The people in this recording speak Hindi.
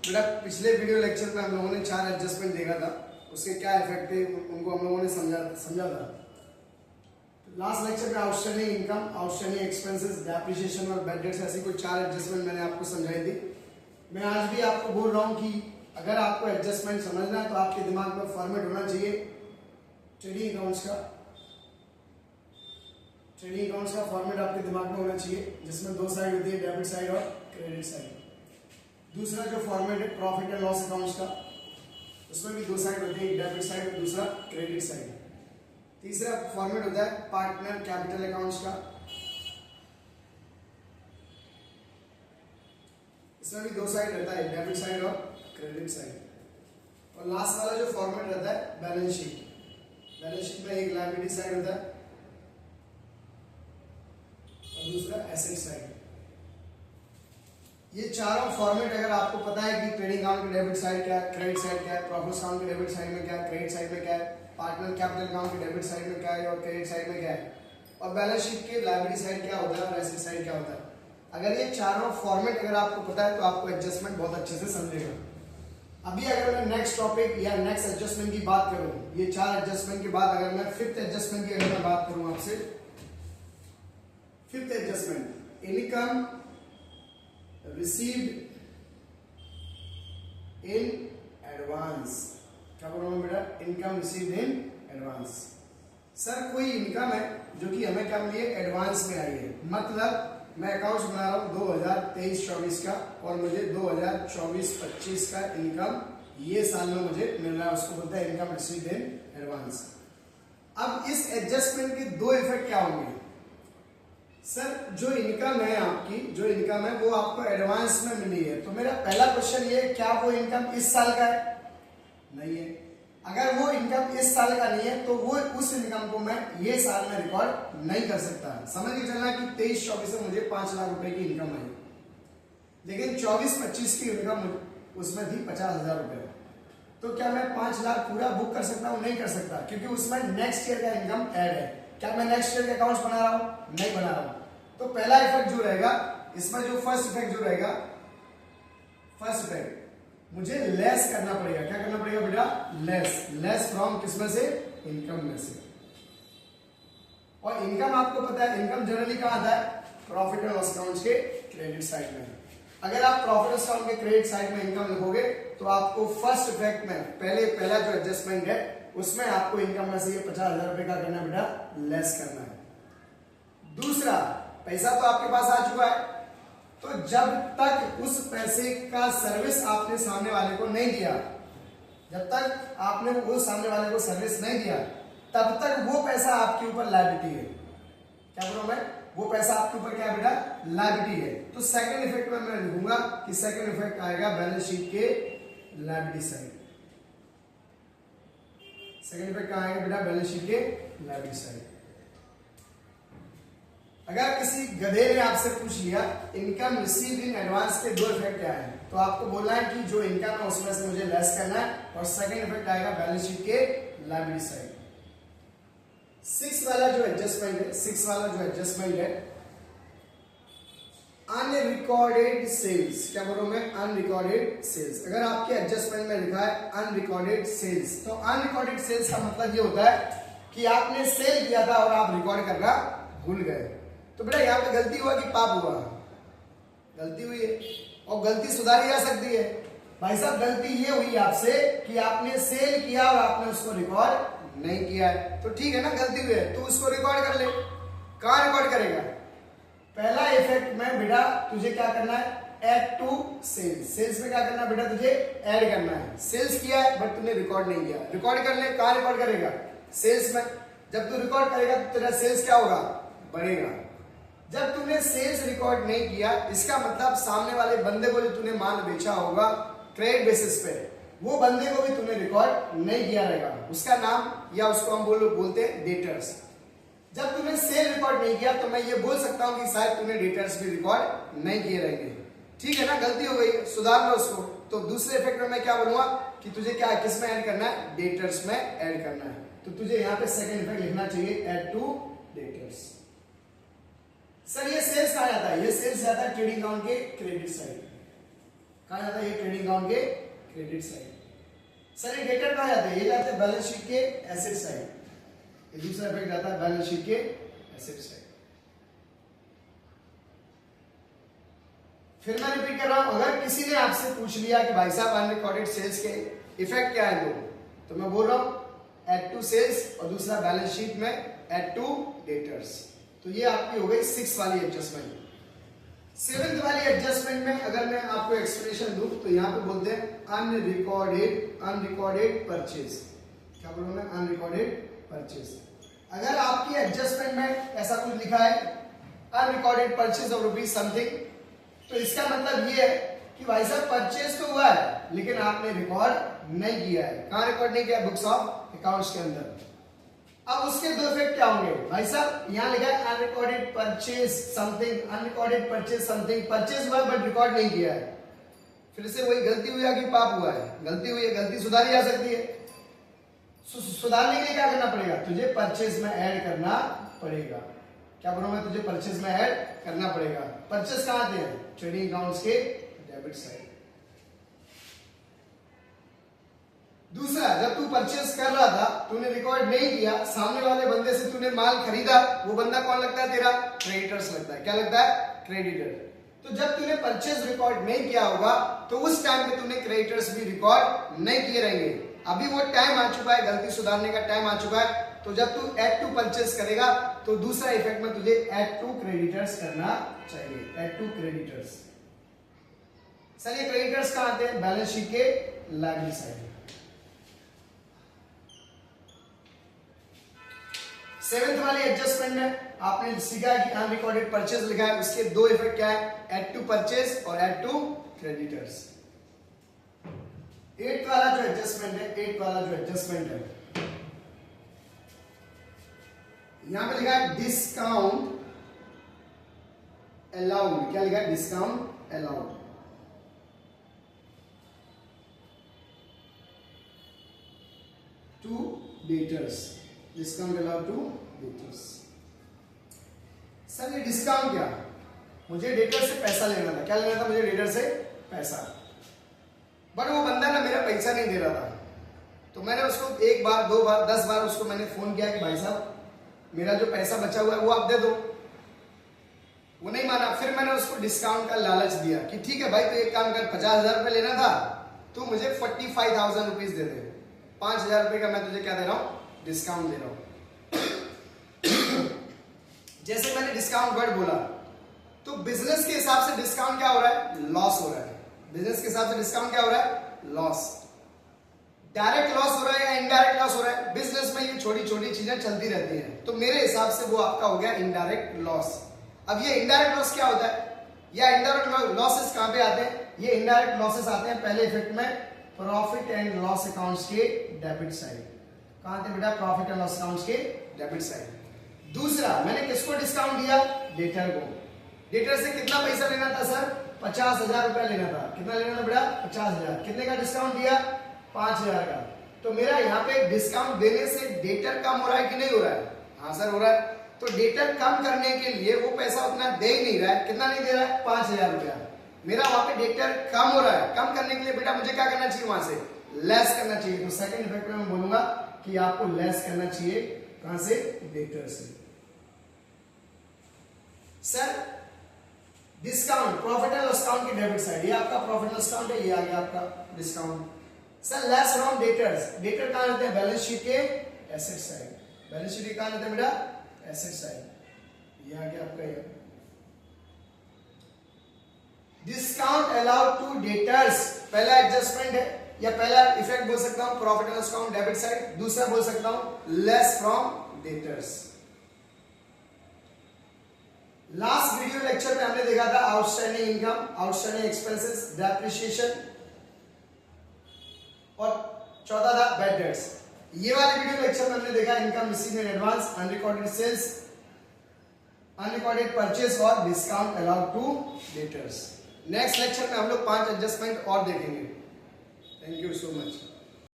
बेटा पिछले वीडियो लेक्चर में हम लोगों ने 4 एडजस्टमेंट देखा था, उसके क्या इफेक्ट थे उनको हम लोगों ने समझा था। लास्ट लेक्चर में outstanding income, outstanding expenses, depreciation और बैड डेट्स, ऐसी कोई 4 एडजस्टमेंट मैंने आपको समझाई थी। मैं आज भी आपको बोल रहा हूँ कि अगर आपको एडजस्टमेंट समझना है तो आपके दिमाग में फॉर्मेट होना चाहिए ट्रेडिंग अकाउंट्स का। ट्रेडिंग अकाउंट्स का फॉर्मेट आपके दिमाग में होना चाहिए जिसमें 2 साइड होती है, डेबिट साइड और क्रेडिट साइड। दूसरा जो फॉर्मेट है प्रॉफिट एंड लॉस अकाउंट्स का, उसमें भी 2 साइड होती है, एक डेबिट साइड और दूसरा क्रेडिट साइड। तीसरा फॉर्मेट होता है पार्टनर कैपिटल अकाउंट्स का, इसमें भी 2 साइड रहता है, डेबिट साइड और क्रेडिट साइड। और लास्ट वाला जो फॉर्मेट रहता है बैलेंस शीट। बैलेंस शीट में एक लायबिलिटी साइड होता है और दूसरा एसेट साइड। ये चारों फॉर्मेट अगर आपको पता है कि ट्रेडिंग अकाउंट की डेबिट साइड क्या है, क्रेडिट साइड क्या है, प्रॉफिट अकाउंट की डेबिट साइड में क्या है, क्रेडिट साइड में क्या है, पार्टनर कैपिटल अकाउंट की डेबिट साइड में क्या है और क्रेडिट साइड में क्या है, और बैलेंस शीट के लायबिलिटी साइड क्या होता है और एसेट साइड क्या होता है, अगर ये चारों फॉर्मेट अगर आपको पता है तो आपको एडजस्टमेंट बहुत अच्छे से समझेगा। अभी अगर मैं नेक्स्ट टॉपिक या नेक्स्ट एडजस्टमेंट की बात करूं, ये 4 एडजस्टमेंट के बाद अगर मैं 5th एडजस्टमेंट की अगर मैं बात करूं आपसे, 5th adjustment income received in advance. क्या बोल रहा हूं बेटा? Income received in advance. Sir कोई इनकम है जो कि हमें क्या मिली है, एडवांस में आई है। मतलब मैं अकाउंट्स बना रहा हूं 2023-24 का और मुझे 2024-25 का इनकम ये साल में मुझे मिल रहा है, उसको बोलते हैं इनकम रिसीव्ड इन एडवांस। अब इस एडजस्टमेंट के 2 इफेक्ट क्या होंगे? सर जो इनकम है आपकी, जो इनकम है वो आपको एडवांस में मिली है, तो मेरा पहला क्वेश्चन ये है, क्या वो इनकम इस साल का है? नहीं है। अगर वो इनकम इस साल का नहीं है तो वो उस इनकम को मैं ये साल में रिकॉर्ड नहीं कर सकता। समझ के चलना कि 23-24 से मुझे 5 लाख रुपए की इनकम आई, लेकिन 24-25 की इनकम उसमें थी 50,000 रुपए, तो क्या मैं 5 लाख पूरा बुक कर सकता हूँ? नहीं कर सकता, क्योंकि उसमें नेक्स्ट ईयर का इनकम ऐड है। क्या मैं नेक्स्ट ईयर के अकाउंट्स बना रहा हूँ? नहीं बना रहा हूँ। तो पहला इफेक्ट जो रहेगा इसमें, जो फर्स्ट इफेक्ट जो रहेगा, फर्स्ट इफेक्ट मुझे लेस करना पड़ेगा। क्या करना पड़ेगा बेटा? लेस फ्रॉम किसमें से? इनकम में से। और इनकम आपको पता है, इनकम जनरली कहां आता है? प्रॉफिट एंड लॉस अकाउंट्स के क्रेडिट साइड में। अगर आप प्रॉफिट अकाउंट के क्रेडिट साइड में इनकम लिखोगे तो आपको फर्स्ट इफेक्ट में पहला जो एडजस्टमेंट है उसमें आपको इनकम में से ये 50,000 रुपए का करना बेटा, लेस करना है। दूसरा, पैसा तो आपके पास आ चुका है, तो जब तक उस पैसे का सर्विस आपने सामने वाले को नहीं दिया, जब तक आपने वो सामने वाले को सर्विस नहीं दिया, तब तक वो पैसा आपके ऊपर लायबिलिटी है। क्या बोलूं मैं? वो पैसा आपके ऊपर क्या है बेटा? लायबिलिटी है। तो सेकंड इफेक्ट में मैं लिखूंगा कि सेकंड इफेक्ट आएगा बैलेंस शीट के लायबिलिटी साइड। सेकंड इफेक्ट कहां आएगा बेटा? बैलेंस शीट के लायबिलिटी साइड। अगर किसी गधे ने आपसे पूछ लिया इनकम रिसीव्ड इन एडवांस के 2 इफेक्ट क्या है, तो आपको बोलना है कि जो इनकम है उसमें से मुझे लेस करना है, और सेकंड इफेक्ट आएगा बैलेंस शीट के लायबिलिटी साइड। 6 वाला जो एडजस्टमेंट है अनरिकॉर्डेड सेल्स। क्या बोलूं मैं? Unrecorded sales. अगर आपके एडजस्टमेंट में लिखा है अनरिकॉर्डेड सेल्स, तो अनरिकॉर्डेड सेल्स का मतलब ये होता है कि आपने सेल किया था और आप रिकॉर्ड करना भूल गए। तो बेटा यहाँ पे गलती हुआ कि पाप हुआ? गलती हुई है, और गलती सुधारी जा सकती है। भाई साहब गलती ये हुई आपसे कि आपने सेल किया और आपने उसको रिकॉर्ड नहीं किया है, तो ठीक है ना, गलती हुई है तो उसको रिकॉर्ड कर ले। कहाँ रिकॉर्ड करेगा? पहला इफेक्ट में बेटा तुझे क्या करना है? Add to sales. सेल्स में क्या करना है बेटा? तुझे ऐड करना है। सेल्स किया है बट तूने रिकॉर्ड नहीं किया, रिकॉर्ड कर ले। कहाँ रिकॉर्ड करेगा? सेल्स में। जब तू रिकॉर्ड करेगा तो तेरा सेल्स क्या होगा? बढ़ेगा। जब तूने सेल्स रिकॉर्ड नहीं किया, इसका मतलब सामने वाले बंदे को जो तूने माल बेचा होगा ट्रेड बेसिस पे, वो बंदे को भी तूने रिकॉर्ड नहीं किया रहेगा। उसका नाम या उसको हम बोलते हैं डेटर्स। जब तूने सेल रिकॉर्ड नहीं किया तो मैं ये बोल सकता हूं कि शायद तूने डेटर्स भी रिकॉर्ड नहीं किए रहेंगे। ठीक है ना, गलती हो गई, सुधार लो उसको। तो दूसरे इफेक्ट में मैं क्या बोलूंगा कि तुझे क्या किस में ऐड करना है? डेटर्स में ऐड करना है। तो तुझे यहाँ पे सेकंड इफेक्ट लिखना चाहिए, ऐड टू डेटर्स। सर ये सेल्स कहा जाता है? ये सेल्स जाता है ट्रेडिंग अकाउंट के क्रेडिट साइड। कहा जाता है, ये ट्रेडिंग अकाउंट के क्रेडिट साइड। सर ये डेटर कहा जाते हैं, ये जाते हैं बैलेंस शीट के एसेट साइड। ये दूसरा इफेक्ट जाता है बैलेंस शीट के एसेट साइड। फिर मैं रिपीट कर रहा हूं, अगर किसी ने आपसे पूछ लिया कि भाई साहब अनरिकॉर्डेड सेल्स के इफेक्ट क्या है, तो मैं बोल रहा हूं एड टू सेल्स और दूसरा बैलेंस शीट में एड टू डेटर्स। तो ये आपकी हो गई 6 वाली एडजस्टमेंट। 7th वाली एडजस्टमेंट में अगर मैं आपको एक्सप्लेनेशन दूं तो यहां पे बोलते हैं अनरिकॉर्डेड परचेज। क्या बोलूं मैं? Unrecorded purchase. अगर आपकी एडजस्टमेंट में ऐसा कुछ लिखा है unrecorded purchase of rupees something, तो इसका मतलब ये है कि भाई साहब परचेज तो हुआ है लेकिन आपने रिकॉर्ड नहीं किया है। कहां रिकॉर्ड नहीं किया? बुक्स ऑफ अकाउंट्स के अंदर। अब उसके दो इफेक्ट क्या होंगे भाई साहब? यहां लिखा है unrecorded purchase something, unrecorded purchase something, purchase हुआ बट रिकॉर्ड नहीं किया है। फिर से वही गलती हुई है कि पाप हुआ है? गलती हुई है, गलती सुधारी जा सकती है। सुधारने के लिए क्या करना पड़ेगा? तुझे परचेज में ऐड करना पड़ेगा। क्या बोलूं मैं? तुझे परचेज में ऐड करना पड़ेगा। परचेज कहां आते हैं? ट्रेडिंग अकाउंट्स के डेबिट साइड। दूसरा, जब तू परचेज कर रहा था तूने रिकॉर्ड नहीं किया, सामने वाले बंदे से तूने माल खरीदा, वो बंदा कौन लगता है तेरा? क्रेडिटर्स लगता है। क्या लगता है? क्रेडिटर। तो जब तूने परचेज रिकॉर्ड नहीं किया होगा तो उस टाइम पे तूने क्रेडिटर्स भी रिकॉर्ड नहीं किए रहेंगे। अभी वो टाइम आ चुका है, गलती सुधारने का टाइम आ चुका है। तो जब तू एड टू परचेज करेगा तो दूसरा इफेक्ट में तुझे एड टू क्रेडिटर्स करना चाहिए। Add to creditors. सर ये क्रेडिटर्स कहां आते हैं? बैलेंस शीट के लायबिलिटी साइड। 7th वाली एडजस्टमेंट में आपने सीखा है कि अनरिकॉर्डेड परचेज लिखा है, उसके दो इफेक्ट क्या है? एड टू परचेज और एड टू क्रेडिटर्स। 8th वाला जो एडजस्टमेंट है, 8th वाला जो एडजस्टमेंट है, यहां पे लिखा है डिस्काउंट अलाउड। क्या लिखा है? Discount allowed. To debtors. Discount allowed to debtors. Sir ये डिस्काउंट क्या? मुझे डेटर से पैसा लेना था। क्या लेना था मुझे? डेटर से पैसा। बट वो बंदा ना मेरा पैसा नहीं दे रहा था, तो मैंने उसको 1 बार 2 बार 10 बार उसको मैंने फोन किया कि भाई साहब मेरा जो पैसा बचा हुआ है वो आप दे दो। वो नहीं माना। फिर मैंने उसको डिस्काउंट का लालच दिया कि ठीक है भाई तो एक काम कर, 50,000 रुपए लेना था तो मुझे 45,000 रुपीज दे दे। 5,000 रुपए का मैं तुझे क्या दे रहा हूं? डिस्काउंट दे रहा हूं। जैसे मैंने डिस्काउंट वर्ड बोला तो बिजनेस के हिसाब से डिस्काउंट क्या हो रहा है? लॉस हो रहा है। बिजनेस के हिसाब से डिस्काउंट क्या हो रहा है? लॉस। डायरेक्ट लॉस हो रहा है या इनडायरेक्ट लॉस हो रहा है? बिजनेस में ये छोटी छोटी चीजें चलती रहती हैं, तो मेरे हिसाब से वो आपका हो गया इनडायरेक्ट लॉस। अब ये इनडायरेक्ट लॉस क्या होता है या इनडायरेक्ट लॉसेस कहां पे आते हैं? ये इनडायरेक्ट लॉसेस आते हैं पहले इफेक्ट में प्रॉफिट एंड लॉस अकाउंट्स के डेबिट साइड। कहां थे बेटा? प्रॉफिट एंड लॉस अकाउंट्स के डेबिट साइड। दूसरा, मैंने किसको डिस्काउंट दिया? डेटर को। डेटर से कितना पैसा लेना था सर? 50,000 रुपया लेना था। कितना लेना था बेटा? 50,000। कितने का डिस्काउंट दिया? 5,000 का। तो मेरा यहाँ पे डिस्काउंट देने से डेटर कम हो रहा है कि नहीं हो रहा है? हाँ सर हो रहा है। तो डेटर कम करने के लिए वो पैसा उतना दे ही नहीं रहा है। कितना नहीं दे रहा है? 5,000 रुपया। मेरा वहां पे डेटर कम हो रहा है। कम करने के लिए बेटा मुझे क्या करना चाहिए? वहां से लेस करना चाहिए। तो सेकंड इफेक्ट में मैं बोलूंगा कि आपको लेस करना चाहिए। कहां से? डेटर से। Sir discount profit and loss account की डेबिट साइड, ये आपका प्रॉफिट एंड लॉस अकाउंट है, ये आ गया आपका discount. Sir less from debtors. Debtor कहां रहते हैं? बैलेंस शीट के एसेट साइड। बैलेंस शीट के कहां रहते हैं बेटा? Asset side. ये आ गया आपका ये। डिस्काउंट अलाउड टू डेटर्स पहला एडजस्टमेंट है या पहला इफेक्ट बोल सकता हूं profit and loss account debit side. दूसरा बोल सकता हूं less from debtors. Last video lecture में हमने देखा था outstanding income, outstanding expenses, depreciation और चौथा था बैड डेट्स। ये वाले वीडियो लेक्चर में हमने देखा income received in advance, unrecorded sales, unrecorded purchase और discount allowed to debtors. Next lecture में हम लोग 5 एडजस्टमेंट और देखेंगे। Thank you so much.